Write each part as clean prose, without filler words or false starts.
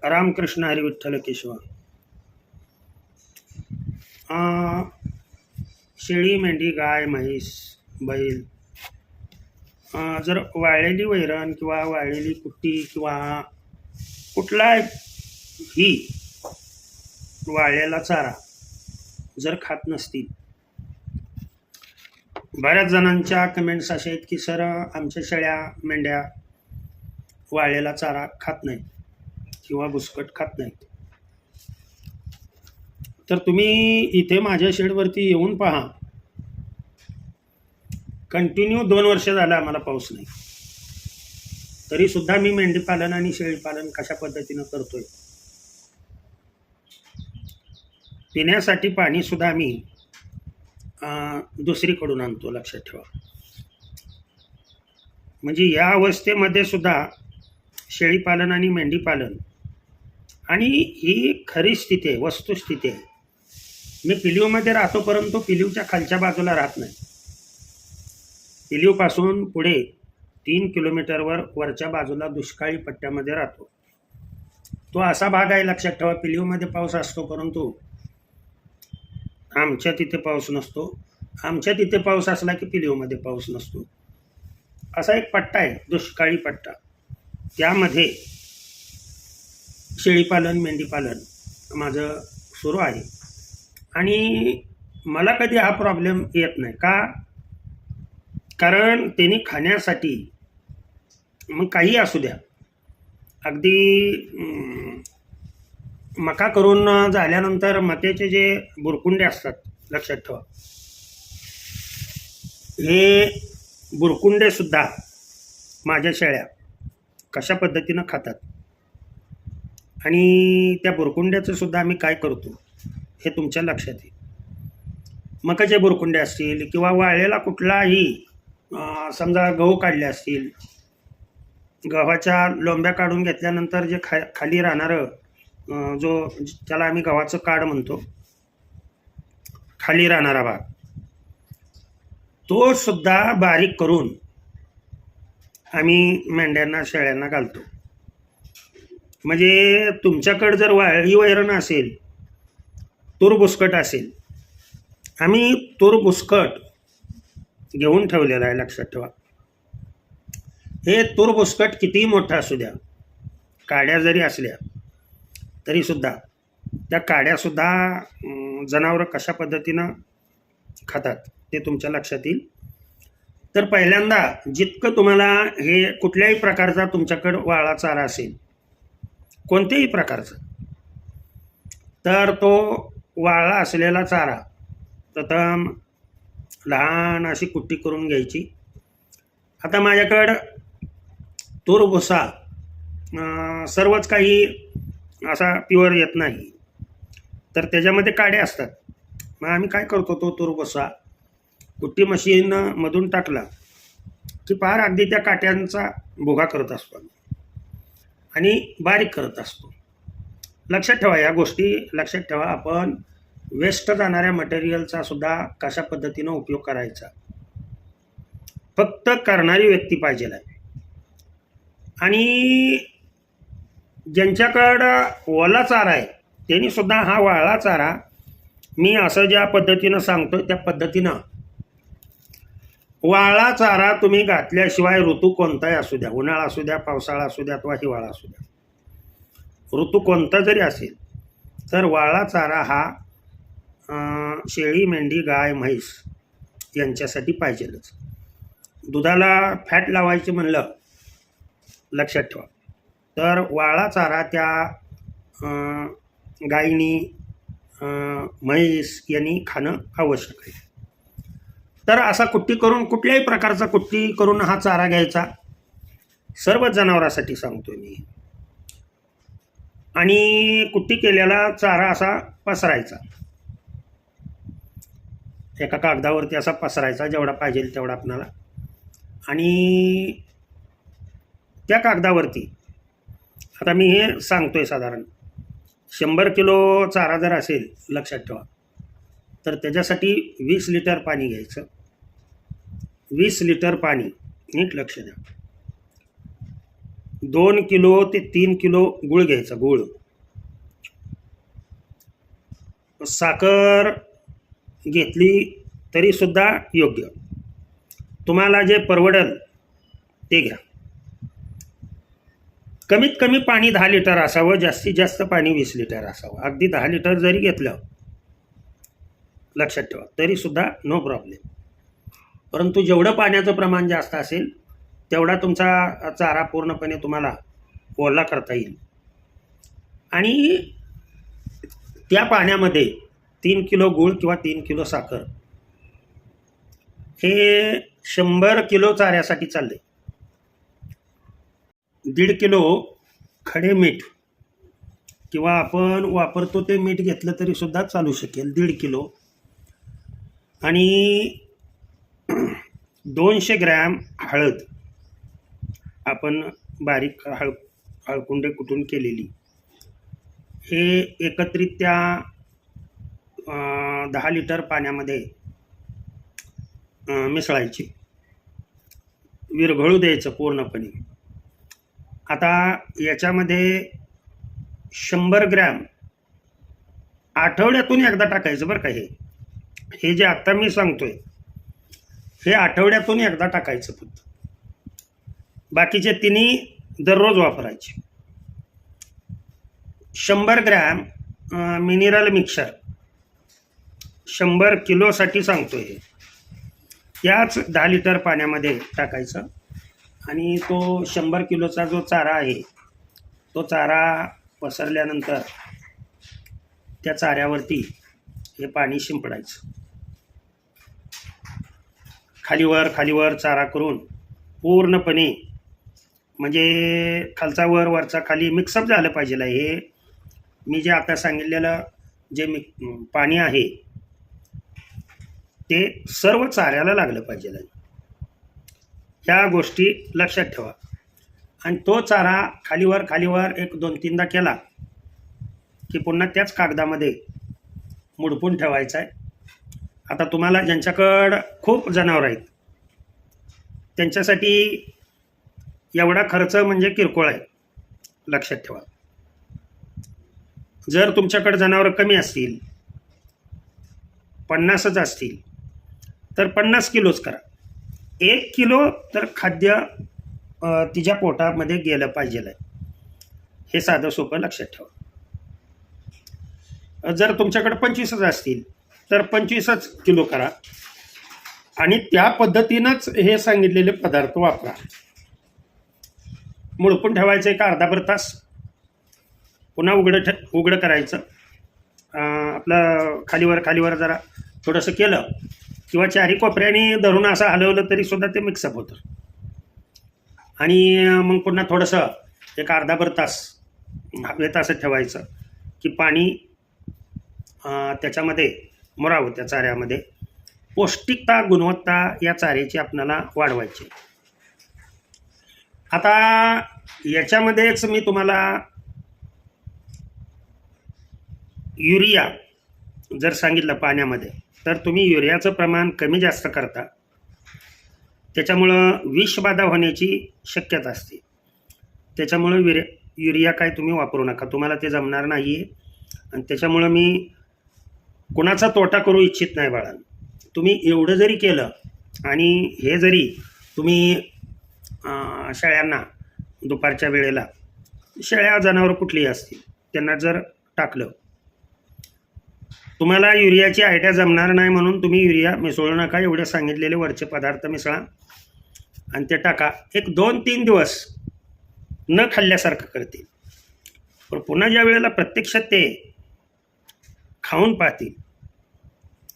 रामकृष्ण हरी विठ्ठल केशव. शेळी, मेंढी, गाय, म्हैस, बैल जर वाळलेली वैरण किंवा वाळलेली कुट्टी किंवा कुठलाही वाळलेला चारा जर खात नसतील, बऱ्याच जणांच्या कमेंट्स अशा आहेत की सर आमच्या शेळ्या मेंढ्या वाळलेला चारा खात नाहीत किंवा बुसकट खात नाहीत. तर तुम्ही इथे माझ्या शेडवरती येऊन पहा. कंटिन्यू 2 वर्ष झालं आम्हाला पाऊस नाही, तरीसुद्धा मी मेंढीपालन आणि शेळीपालन कशा पद्धतीनं करतोय. पिण्यासाठी पाणीसुद्धा आम्ही दुसरीकडून आणतो, लक्षात ठेवा. म्हणजे या अवस्थेमध्ये सुद्धा शेळीपालन आणि मेंढीपालन, आणि ही खरी स्थिती आहे, वस्तुस्थिती आहे. मी पिलीवमध्ये राहतो, परंतु पिलीवच्या खालच्या बाजूला राहत नाही. पिलीवपासून पुढे 3 किलोमीटरवर वरच्या बाजूला दुष्काळी पट्ट्यामध्ये राहतो. तो असा भाग आहे, लक्षात ठेवा. पिलीवमध्ये पाऊस असतो, परंतु आमच्या तिथे पाऊस नसतो. आमच्या तिथे पाऊस असला की पिलीवमध्ये पाऊस नसतो. असा एक पट्टा आहे, दुष्काळी पट्टा. त्यामध्ये शेळीपालन मेंढीपालन माझं सुरू आहे. आणि मला कधी हा प्रॉब्लेम येत नाही. का? कारण त्यांनी खाण्यासाठी मग काही असू द्या, अगदी मका करून झाल्यानंतर मक्याचे जे बुरकुंडे असतात, लक्षात ठेवा, हे बुरकुंडेसुद्धा माझ्या शेळ्या कशा पद्धतीनं खातात. आणि त्या बुरकुंड्याचं सुद्धा आम्ही काय करतो हे तुमच्या लक्षात येईल. मकाचे बुरकुंडे असतील किंवा वाळलेला कुठलाही समजा गहू काढले असतील, गव्हाच्या लोंब्या काढून घेतल्यानंतर जे खाली राहणारं जो त्याला आम्ही गव्हाचं काड म्हणतो, खाली राहणारा भाग, तो सुद्धा बारीक करून आम्ही मेंढ्यांना शेळ्यांना घालतो. म्हणजे तुमच्याकडे जर वाळली वैरण असेल, तूर बुसकट असेल, आम्ही तूर बुसकट घेऊन ठेवलेलं आहे, लक्षात ठेवा. हे तूर बुसकट कितीही मोठा असू द्या, काड्या जरी असल्या तरीसुद्धा त्या काड्यासुद्धा जनावरं कशा पद्धतीनं खातात ते तुमच्या लक्षात येईल. तर पहिल्यांदा जितकं तुम्हाला हे कुठल्याही प्रकारचा तुमच्याकडं वाळा चारा असेल, कोणत्याही प्रकारचा, तर तो वाळला असलेला चारा प्रथम लहान अशी कुट्टी करून घ्यायची. आता माझ्याकडं तूर भुसा सर्वच काही असा प्युअर येत नाही, तर त्याच्यामध्ये काड्या असतात. मग आम्ही काय करतो, तो तूर भुसा कुट्टी मशीनमधून टाकला की पार अगदी त्या काट्यांचा भुगा करत असतो आणि बारीक करत असतो. लक्षात ठेवा, या गोष्टी लक्षात ठेवा. आपण वेस्ट जाणाऱ्या मटेरियलचा सुद्धा कशा पद्धतीनं उपयोग करायचा, फक्त करणारी व्यक्ती पाहिजे आहे. आणि ज्यांच्याकडं ओला चारा आहे त्यांनी सुद्धा हा वाळला चारा मी असं ज्या पद्धतीनं सांगतो त्या पद्धतीनं वाळला चारा तुम्ही घातल्याशिवाय, ऋतू कोणताही असू द्या, उन्हाळा असू द्या, पावसाळा असू द्या किंवा हिवाळा असू द्या, ऋतू कोणता जरी असेल, तर वाळला चारा हा शेळी, मेंढी, गाय, म्हैस यांच्यासाठी पाहिजेलच. दुधाला फॅट लावायचे म्हणलं, लक्षात ठेवा, तर वाळला चारा त्या गायीनी म्हैस यांनी खाणं आवश्यक आहे. तर असा कुट्टी करून, कुठल्याही प्रकारचा कुट्टी करून हा चारा घ्यायचा, सर्व जनावरांसाठी सांगतो मी. आणि कुट्टी केलेला चारा असा पसरायचा, एका कागदावरती असा पसरायचा, जेवढा पाहिजे तेवढा आपणाला. आणि त्या कागदावरती आता मी हे सांगतोय, साधारण 100 किलो चारा जर असेल, लक्षात ठेवा, तर त्याच्यासाठी 20 लिटर पाणी घ्यायचं. 20 लिटर पाणी, नीट लक्ष द्या. 2 किलो ते 3 किलो गूळ घ्यायचा. गूळ, साखर घेतली तरीसुद्धा योग्य. तुम्हाला जे परवडेल ते घ्या. कमीत कमी पाणी 10 लिटर असावं, जास्तीत जास्त पाणी 20 लिटर असावं. अगदी 10 लिटर जरी घेतलं लक्षात ठेवा तरीसुद्धा नो प्रॉब्लेम. परंतु जेवढं पाण्याचं प्रमाण जास्त असेल तेवढा तुमचा चारा पूर्णपणे तुम्हाला ओला करता येईल. आणि त्या पाण्यामध्ये 3 किलो गूळ किंवा 3 किलो साखर हे 100 किलो चाऱ्यासाठी चालले. 1.5 किलो खडे मीठ किंवा आपण वापरतो ते मीठ घेतलं तरी सुद्धा चालू शकेल. 1.5 किलो आणि 200 ग्रॅम हळद, आपण बारीक हळकुंडे कुटून केलेली, हे एकत्रित त्या 10 लिटर पाण्यामध्ये मिसळायची, विरघळू द्यायचं पूर्णपणे. आता याच्यामध्ये 100 ग्रॅम आठवड्यातून एकदा टाकायचं बरं का. हे जे आत्ता मी सांगतोय हे आठवड्यातून एकदा टाकायचं फक्त. बाकीचे तिन्ही दररोज वापरायचे. 100 ग्रॅम मिनरल मिक्सर 100 किलोसाठी सांगतोय हे, याच 10 लिटर पाण्यामध्ये टाकायचं. आणि तो 100 किलोचा जो चारा आहे तो चारा पसरल्यानंतर त्या चाऱ्यावरती हे पाणी शिंपडायचं. खालीवर खालीवर चारा करून पूर्णपणे, म्हणजे खालचा वर वरचा खाली मिक्सअप झालं पाहिजे. हे मी जे आता सांगितलेलं जे पाणी आहे ते सर्व चाऱ्याला लागलं पाहिजे. ह्या गोष्टी लक्षात ठेवा. आणि तो चारा खालीवर खालीवर 1-2-3दा केला की पुन्हा त्याच कागदामध्ये मुडपून ठेवायचा आहे. आता तुम्हाला ज्यांच्याकडं खूप जनावरं आहेत त्यांच्यासाठी एवढा खर्च म्हणजे किरकोळ आहे, लक्षात ठेवा. जर तुमच्याकडे जनावरं कमी असतील, 50च असतील, तर 50 किलोच करा. 1 किलो तर खाद्य तिच्या पोटामध्ये गेलं पाहिजे. हे साधं सोपं लक्षात ठेवा. जर तुमच्याकडे 25च असतील तर 25च किलो करा आणि त्या पद्धतीनंच हे सांगितलेले पदार्थ वापरा. मुडपून ठेवायचं एक अर्धाभर तास, पुन्हा उघडं करायचं. आपलं खालीवर जरा थोडंसं केलं किंवा चारी कोपऱ्याने धरून असं हलवलं तरी सुद्धा ते मिक्सअप होतं. आणि मग पुन्हा थोडंसं एक अर्धाभर तास हवेत असं ठेवायचं की पाणी त्याच्यामध्ये मुरावं. त्या चाऱ्यामध्ये पौष्टिकता, गुणवत्ता या चाऱ्याची आपल्याला वाढवायची. आता याच्यामध्येच मी तुम्हाला युरिया जर सांगितलं पाण्यामध्ये, तर तुम्ही युरियाचं प्रमाण कमी जास्त करता, त्याच्यामुळं विषबाधा होण्याची शक्यता असते. त्याच्यामुळं युरिया काय तुम्ही वापरू नका, तुम्हाला ते जमणार नाही आहे. आणि त्याच्यामुळं मी कुणाचा तोटा करू इच्छित नाही बाळांनो. तुम्ही एवढं जरी केलं आणि हे जरी तुम्ही शेळ्यांना दुपारच्या वेळेला, शेळ्या जनावरं कुठलीही असतील, त्यांना जर टाकलं, तुम्हाला युरियाची आयडिया जमणार नाही म्हणून तुम्ही युरिया मिसळू नका. एवढे सांगितलेले वरचे पदार्थ मिसळा आणि ते टाका. एक 2-3 दिवस न खाल्ल्यासारखं करतील, पण पुन्हा ज्या वेळेला प्रत्यक्षात ते खाऊन पाहतील,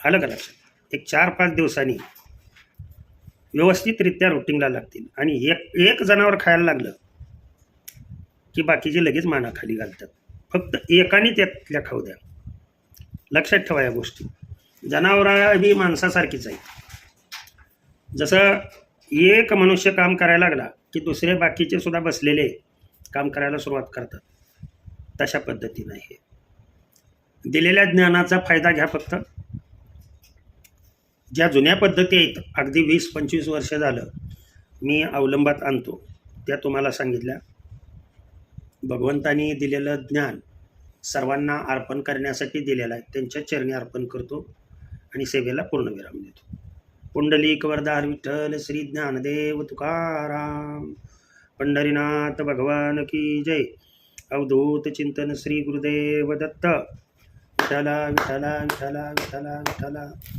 आलं का लक्षात, एक 4-5 दिवसांनी व्यवस्थितरित्या रुटीनला लागतील. आणि एक जनावर खायला लागलं की बाकीचे लगेच मानाखाली घालतात. फक्त एकाने त्यातल्या खाऊ द्या. लक्षात ठेवा या गोष्टी. जनावरं ही माणसासारखीच आहे. जसं एक मनुष्य काम करायला लागला की दुसरे बाकीचे सुद्धा बसलेले काम करायला सुरुवात करतात, तशा पद्धतीनं हे दिलेल्या ज्ञानाचा फायदा घ्या. फक्त ज्या जुन्या पद्धती आहेत, अगदी 20-25 वर्ष झालं मी अवलंबात आणतो, त्या तुम्हाला सांगितल्या. भगवंतानी दिलेलं ज्ञान सर्वांना अर्पण करण्यासाठी दिलेलं आहे. त्यांच्या चरणी अर्पण करतो आणि सेवेला पूर्णविराम देतो. पुंडलिक वरदार विठ्ठल श्री ज्ञानदेव तुकाराम. पंढरीनाथ भगवान की जय. अवधूत चिंतन श्री गुरुदेव दत्त. विठ्ठला विठ्ठला विठ्ठला विठ्ठला विठ्ठला.